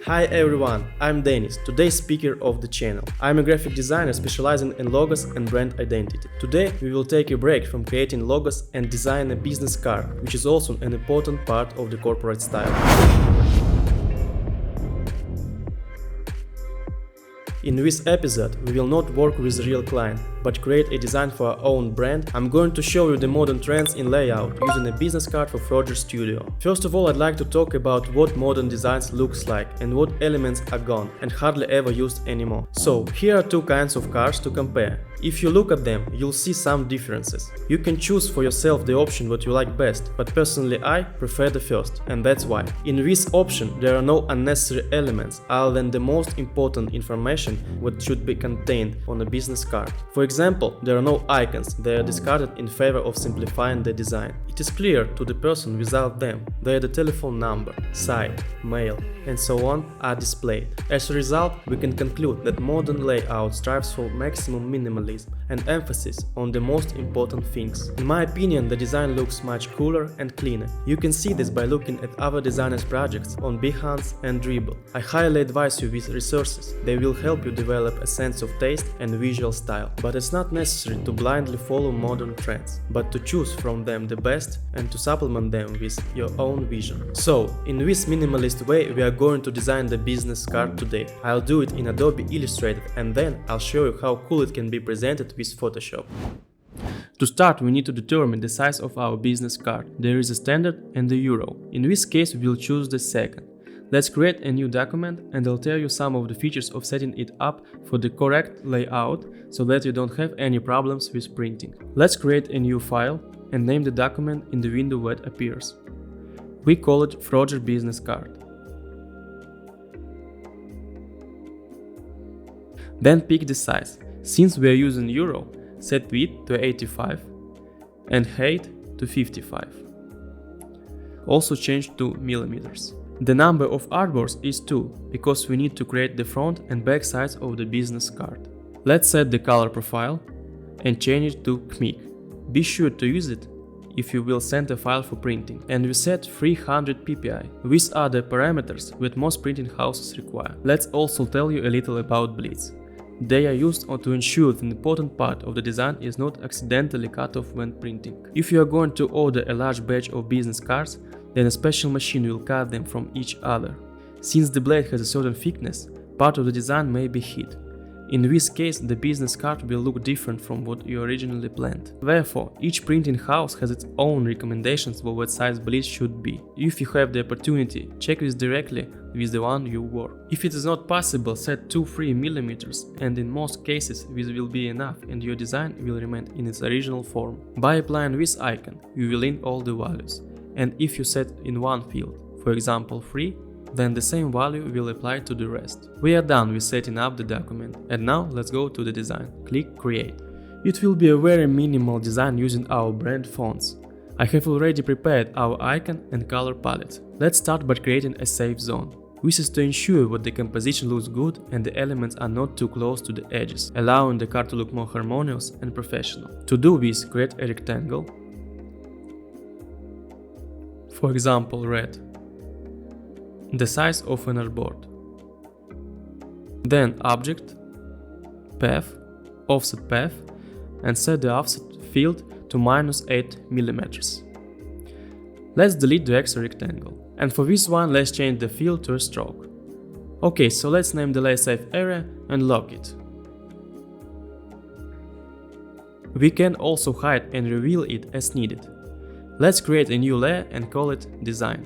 Hi everyone, I'm Denis, today's speaker of the channel. I'm a graphic designer specializing in logos and brand identity. Today we will take a break from creating logos and design a business card, which is also an important part of the corporate style. In this episode, we will not work with a real client, but create a design for our own brand. I'm going to show you the modern trends in layout using a business card for Frodger Studio. First of all, I'd like to talk about what modern designs looks like and what elements are gone and hardly ever used anymore. So, here are two kinds of cards to compare. If you look at them, you'll see some differences. You can choose for yourself the option what you like best, but personally I prefer the first, and that's why. In this option there are no unnecessary elements other than the most important information what should be contained on a business card. For example, there are no icons, they are discarded in favor of simplifying the design. It is clear to the person without them. There the telephone number, site, mail, and so on are displayed. As a result, we can conclude that modern layout strives for maximum minimalism and emphasis on the most important things. In my opinion, the design looks much cooler and cleaner. You can see this by looking at other designers' projects on Behance and Dribble. I highly advise you these resources. They will help you develop a sense of taste and visual style. But it's not necessary to blindly follow modern trends, but to choose from them the best and to supplement them with your own vision. So, in this minimalist way, we are going to design the business card today. I'll do it in Adobe Illustrator and then I'll show you how cool it can be presented with Photoshop. To start, we need to determine the size of our business card. There is a standard and the euro. In this case, we will choose the second. Let's create a new document and I'll tell you some of the features of setting it up for the correct layout so that you don't have any problems with printing. Let's create a new file and name the document in the window that appears. We call it Frodger Business Card. Then pick the size. Since we are using euro, set width to 85 and height to 55. Also change to millimeters. The number of artboards is 2 because we need to create the front and back sides of the business card. Let's set the color profile and change it to CMYK. Be sure to use it if you will send a file for printing. And we set 300 ppi. These are the parameters that most printing houses require. Let's also tell you a little about bleeds. They are used to ensure that an important part of the design is not accidentally cut off when printing. If you are going to order a large batch of business cards, then a special machine will cut them from each other. Since the blade has a certain thickness, part of the design may be hid. In this case, the business card will look different from what you originally planned. Therefore, each printing house has its own recommendations for what size bleed should be. If you have the opportunity, check this directly with the one you work. If it is not possible, set 2-3 mm, and in most cases this will be enough and your design will remain in its original form. By applying this icon, you will in all the values, and if you set in one field, for example 3, then the same value will apply to the rest. We are done with setting up the document, and now let's go to the design. Click Create. It will be a very minimal design using our brand fonts. I have already prepared our icon and color palette. Let's start by creating a safe zone. This is to ensure that the composition looks good and the elements are not too close to the edges, allowing the card to look more harmonious and professional. To do this, create a rectangle, for example red, the size of an artboard. Then object, path, offset path, and set the offset field to -8 mm. Let's delete the extra rectangle. And for this one, let's change the field to a stroke. Okay, so let's name the lay safe area and lock it. We can also hide and reveal it as needed. Let's create a new layer and call it Design.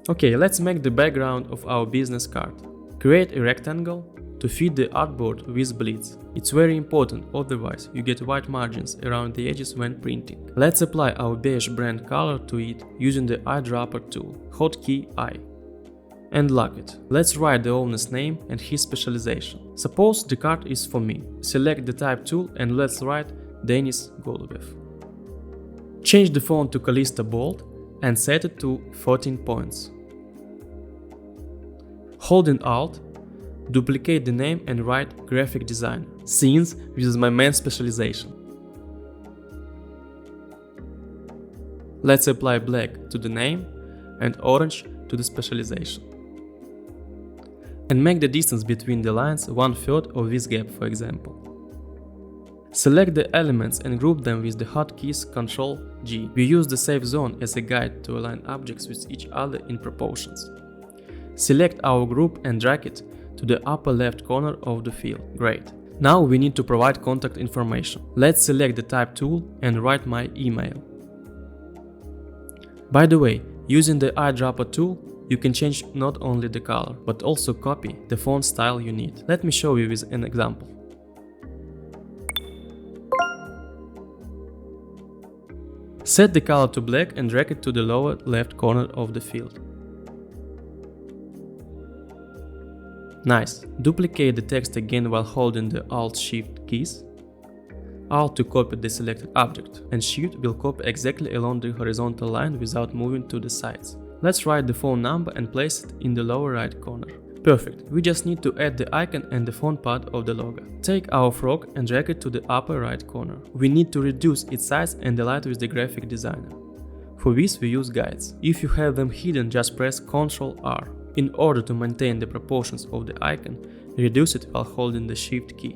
Okay, let's make the background of our business card. Create a rectangle to fit the artboard with bleeds. It's very important, otherwise you get white margins around the edges when printing. Let's apply our beige brand color to it using the eyedropper tool, hotkey I, and lock it. Let's write the owner's name and his specialization. Suppose the card is for me. Select the type tool and let's write Denis Golubev. Change the font to Calista Bold and set it to 14 points. Holding Alt, duplicate the name and write graphic designer, since this is my main specialization. Let's apply black to the name and orange to the specialization. And make the distance between the lines 1/3 of this gap, for example. Select the elements and group them with the hotkeys Ctrl-G. We use the safe zone as a guide to align objects with each other in proportions. Select our group and drag it to the upper left corner of the field. Great. Now we need to provide contact information. Let's select the type tool and write my email. By the way, using the eyedropper tool, you can change not only the color, but also copy the font style you need. Let me show you with an example. Set the color to black and drag it to the lower left corner of the field. Nice. Duplicate the text again while holding the Alt-Shift keys. Alt to copy the selected object, and Shift will copy exactly along the horizontal line without moving to the sides. Let's write the phone number and place it in the lower right corner. Perfect. We just need to add the icon and the font part of the logo. Take our frog and drag it to the upper right corner. We need to reduce its size and align it with the graphic designer. For this we use guides. If you have them hidden, just press Ctrl-R. In order to maintain the proportions of the icon, reduce it while holding the Shift key.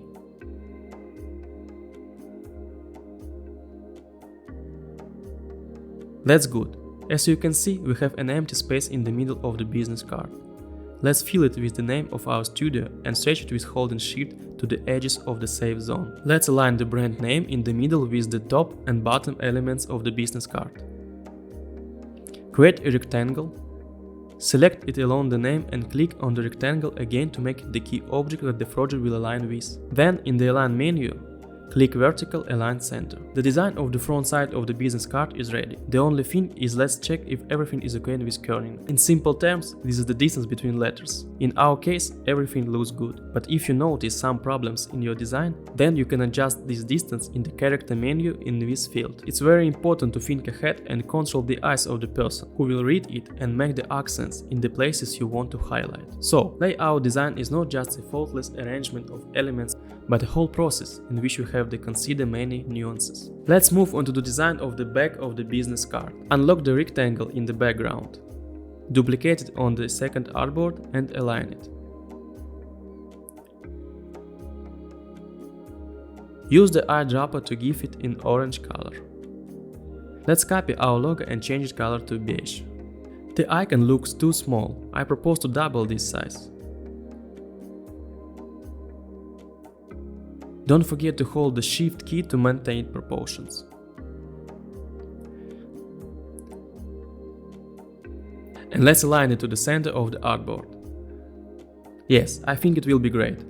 That's good. As you can see, we have an empty space in the middle of the business card. Let's fill it with the name of our studio and stretch it with holding Shift to the edges of the safe zone. Let's align the brand name in the middle with the top and bottom elements of the business card. Create a rectangle. Select it along the name and click on the rectangle again to make it the key object that the Frodger will align with. Then, in the Align menu, click Vertical Align Center. The design of the front side of the business card is ready. The only thing is let's check if everything is okay with kerning. In simple terms, this is the distance between letters. In our case, everything looks good. But if you notice some problems in your design, then you can adjust this distance in the character menu in this field. It's very important to think ahead and control the eyes of the person who will read it and make the accents in the places you want to highlight. So, layout design is not just a faultless arrangement of elements, but a whole process in which you have to consider many nuances. Let's move on to the design of the back of the business card. Unlock the rectangle in the background. Duplicate it on the second artboard and align it. Use the eyedropper to give it an orange color. Let's copy our logo and change its color to beige. The icon looks too small. I propose to double this size. Don't forget to hold the Shift key to maintain proportions. And let's align it to the center of the artboard. Yes, I think it will be great.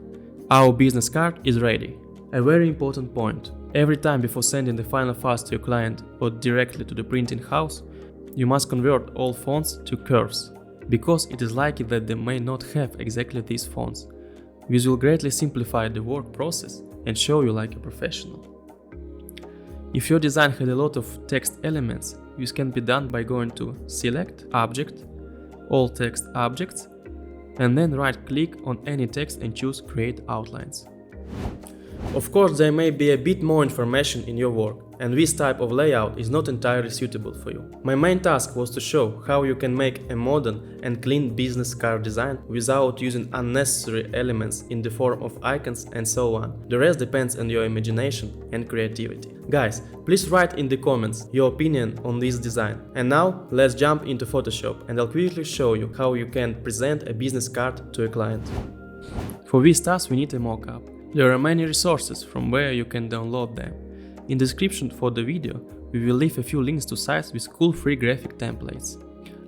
Our business card is ready. A very important point. Every time before sending the final files to your client or directly to the printing house, you must convert all fonts to curves, because it is likely that they may not have exactly these fonts. This will greatly simplify the work process and show you like a professional. If your design had a lot of text elements, this can be done by going to Select, Object, All Text Objects, and then right-click on any text and choose Create Outlines. Of course, there may be a bit more information in your work, and this type of layout is not entirely suitable for you. My main task was to show how you can make a modern and clean business card design without using unnecessary elements in the form of icons and so on. The rest depends on your imagination and creativity. Guys, please write in the comments your opinion on this design. And now, let's jump into Photoshop and I'll quickly show you how you can present a business card to a client. For this task we need a mockup. There are many resources from where you can download them. In the description for the video, we will leave a few links to sites with cool free graphic templates.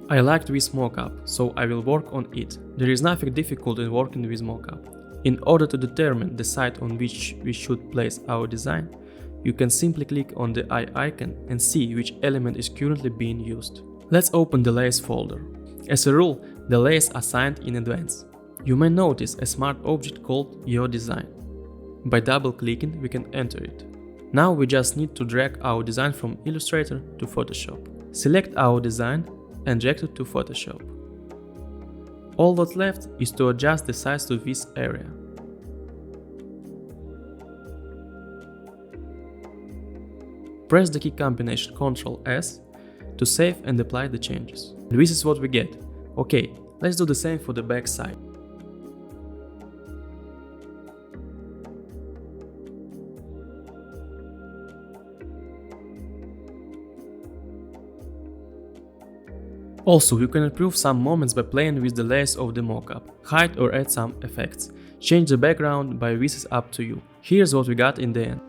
I liked this mockup, so I will work on it. There is nothing difficult in working with mockup. In order to determine the site on which we should place our design, you can simply click on the eye icon and see which element is currently being used. Let's open the layers folder. As a rule, the layers are assigned in advance. You may notice a smart object called Your Design. By double-clicking, we can enter it. Now we just need to drag our design from Illustrator to Photoshop. Select our design and drag it to Photoshop. All that's left is to adjust the size to this area. Press the key combination Ctrl-S to save and apply the changes. This is what we get. Okay, let's do the same for the back side. Also, you can improve some moments by playing with the layers of the mockup, hide or add some effects. Change the background by this is up to you. Here's what we got in the end.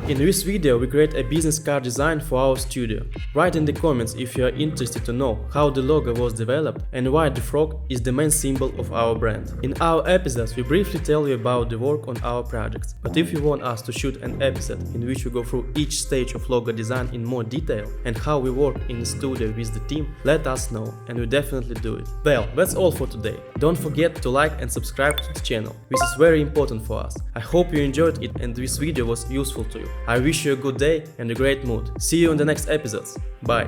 In this video we create a business card design for our studio. Write in the comments if you are interested to know how the logo was developed and why the frog is the main symbol of our brand. In our episodes we briefly tell you about the work on our projects, but if you want us to shoot an episode in which we go through each stage of logo design in more detail and how we work in the studio with the team, let us know and we'll definitely do it. Well, that's all for today. Don't forget to like and subscribe to the channel. This is very important for us. I hope you enjoyed it and this video was useful to you. I wish you a good day and a great mood. See you in the next episodes. Bye.